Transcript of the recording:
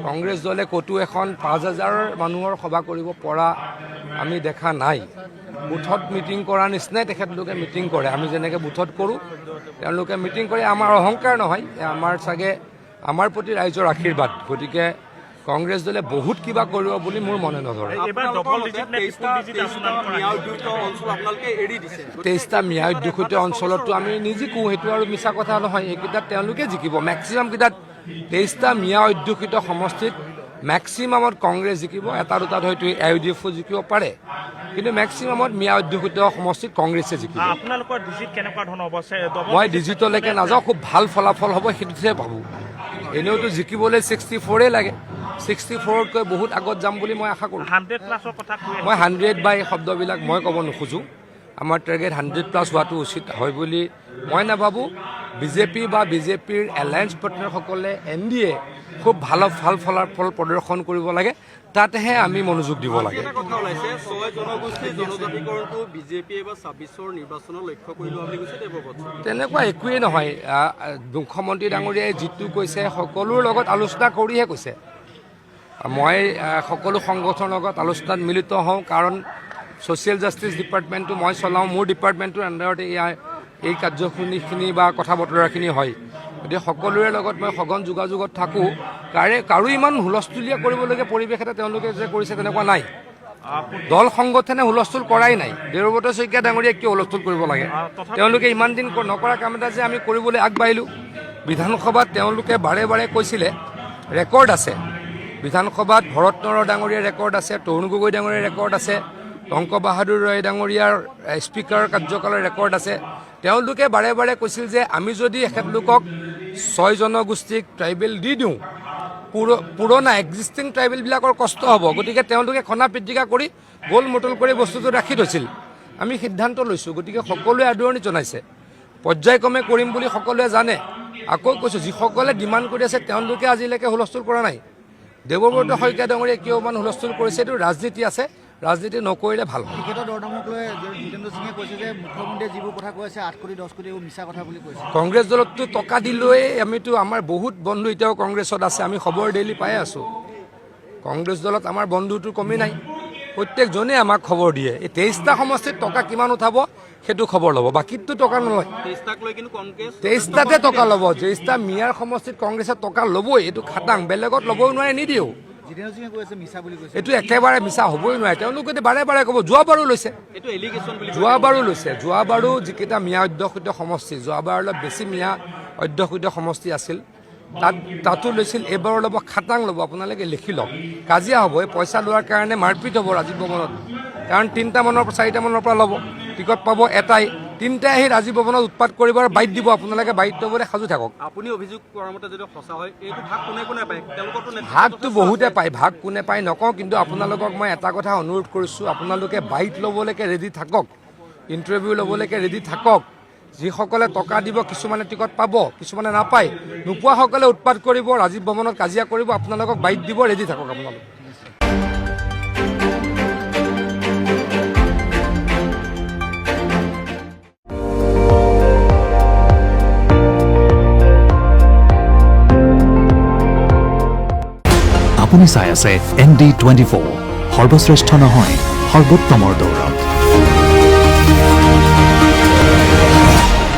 কংগ্ৰেছ দলে ক'তো এখন 5,000 মানুহৰ সভা কৰিব পৰা আমি দেখা নাই। বুথত মিটিং কৰাৰ নিচিনাই তেখেতলোকে মিটিং কৰে। আমি যেনেকৈ বুথত কৰোঁ তেওঁলোকে মিটিং কৰে। আমাৰ অহংকাৰ নহয়, আমাৰ চাগে আমাৰ প্ৰতি ৰাইজৰ আশীৰ্বাদ। গতিকে কংগ্ৰেছ দলে বহুত কিবা কৰিব বুলি মোৰ মনে নধৰে। 23টা ম্যায় অধ্যুষিত অঞ্চলতো আমি নিজে কওঁ, সেইটো আৰু মিছা কথা নহয়। এইকেইটাত তেওঁলোকে জিকিব। মেক্সিমাম কেইটাত 23টা ম্যায় অধ্যুষিত সমষ্টিত মেক্সিমামত কংগ্ৰেছ জিকিব। এটা দুটাত হয়তো AUDF জিকিব পাৰে, কিন্তু মেক্সিমামত ম্যায় অধ্যুষিত সমষ্টিত কংগ্ৰেছে জিকিব। মই ডিজিটলৈকে নাযাওঁ, খুব ভাল ফলাফল হ'ব সেইটোহে ভাবোঁ। এনেওতো জিকিবলৈ 64 লাগে, 64তকৈ বহুত আগত যাম বুলি মই আশা কৰোঁ। মই 100 বা এই শব্দবিলাক মই ক'ব নোখোজোঁ। আমাৰ টাৰ্গেট 100+ হোৱাটো উচিত হয় বুলি মই নাভাবোঁ। বিজেপি বা বিজেপিৰ এলায়েন্স পাৰ্টনাৰসকলে NDA খুব ভাল ফলাফল প্ৰদৰ্শন কৰিব লাগে, তাতেহে আমি মনোযোগ দিব লাগে। তেনেকুৱা একোৱেই নহয়। মুখ্যমন্ত্ৰী ডাঙৰীয়াই যিটো কৈছে সকলোৰ লগত আলোচনা কৰিহে কৈছে। মই সকলো সংগঠনৰ লগত আলোচনাত মিলিত হওঁ, কাৰণ ছ'চিয়েল জাষ্টিছ ডিপাৰ্টমেণ্টটো মই চলাওঁ। মোৰ ডিপাৰ্টমেণ্টটোৰ আণ্ডাৰতে এই কাৰ্যখিনি বা কথা বতৰাখিনি হয়। গতিকে সকলোৰে লগত মই সঘন যোগাযোগত থাকোঁ। কাৰো ইমান হুলস্থুলীয়া কৰিবলগীয়া পৰিৱেশ এটা তেওঁলোকে যে কৰিছে তেনেকুৱা নাই। দল সংগঠনে হুলস্থুল কৰাই নাই। দেৱব্ৰত শইকীয়া ডাঙৰীয়াই কিয় হুলস্থুল কৰিব লাগে? তেওঁলোকে ইমান দিন নকৰা কাম এটা যে আমি কৰিবলৈ আগবাঢ়িলোঁ। বিধানসভাত তেওঁলোকে বাৰে বাৰে কৈছিলে, ৰেকৰ্ড আছে বিধানসভাত, ভৰত নৰহ ডাঙৰীয়াৰ ৰেকৰ্ড আছে, তৰুণ গগৈ ডাঙৰীয়াৰ ৰেকৰ্ড আছে, টংক বাহাদুৰ ৰয় ডাঙৰীয়াৰ স্পীকাৰ কাৰ্যকালৰ ৰেকৰ্ড আছে। তেওঁলোকে বাৰে বাৰে কৈছিল যে আমি যদি এখেতলোকক 6 জনগোষ্ঠীক ট্ৰাইবেল দি দিওঁ, পুৰণা এক্সিষ্টিং ট্ৰাইবেলবিলাকৰ কষ্ট হ'ব। গতিকে তেওঁলোকে খনা পিটিকা কৰি গোল মটল কৰি বস্তুটো ৰাখি থৈছিল। আমি সিদ্ধান্ত লৈছোঁ। গতিকে সকলোৱে আদৰণি জনাইছে। পৰ্যায়ক্ৰমে কৰিম বুলি সকলোৱে জানে। আকৌ কৈছোঁ, যিসকলে ডিমাণ্ড কৰি আছে তেওঁলোকে আজিলৈকে হুলস্থুল কৰা নাই। দেৱব্ৰত শইকীয়া ডাঙৰীয়াই কিয় ইমান হুলস্থুল কৰিছে? এইটো ৰাজনীতি আছে, ৰাজনীতি নকৰিলে ভাল হয়। কংগ্ৰেছ দলততো টকা দিলৈ আমিতো, আমাৰ বহুত বন্ধু এতিয়াও কংগ্ৰেছত আছে, আমি খবৰ ডেইলি পাই আছোঁ। কংগ্ৰেছ দলত আমাৰ বন্ধুটো কমি নাই, প্ৰত্যেকজনে আমাক খবৰ দিয়ে। এই 23টা সমষ্টিত টকা কিমান উঠাব সেইটো খবৰ ল'ব, বাকীতো টকা নলয়। 23টাতে টকা ল'ব। 23টা মিয়াৰ সমষ্টিত কংগ্ৰেছে টকা ল'বই, এইটো খাটাং। বেলেগত ল'বই নোৱাৰে, নিদিয়েও। এইটো একেবাৰে মিছা হ'বই নোৱাৰে। তেওঁলোকে বাৰে বাৰে ক'ব, যোৱাবাৰো লৈছে। যোৱাবাৰো যিকেইটা মিয়া অধ্যুষিত সমষ্টি, যোৱাবাৰ অলপ বেছি মিয়া অধ্যুষিত সমষ্টি আছিল, তাতো লৈছিল। এইবাৰো ল'ব, খাটাং ল'ব। আপোনালোকে লিখি লওক, কাজিয়া হ'ব। এই পইচা লোৱাৰ কাৰণে মাৰপিট হ'ব ৰাজীৱ ভৱনত। কাৰণ 4টা মানৰ পৰা ল'ব, টিকট পাব এটাই। 3টাই আহি ৰাজীৱ ভৱনত উৎপাত কৰিব আৰু বাইট দিব। আপোনালোকে বাইট ল'বলৈ সাজু থাকক। আপুনি অভিযোগ কৰাৰ মতে যদি সঁচা হয়, এইটো ভাগ কোনে পায়? ভাগটো বহুতে পায়, ভাগ কোনে পায় নকওঁ। কিন্তু আপোনালোকক মই এটা কথা অনুৰোধ কৰিছোঁ, আপোনালোকে বাইট ল'বলৈকে ৰেডি থাকক, ইণ্টাৰভিউ ল'বলৈকে ৰেডি থাকক। যিসকলে টকা দিব, কিছুমানে টিকট পাব, কিছুমানে নাপায়। নোপোৱাসকলে উৎপাত কৰিব, ৰাজীৱ ভৱনত কাজিয়া কৰিব। আপোনালোকক বাইট দিব, ৰেডি থাকক আপোনালোক। আপুনি চাই আছে ND24, সৰ্বশ্ৰেষ্ঠ নহয়, সৰ্বোত্তমৰ দৌৰ।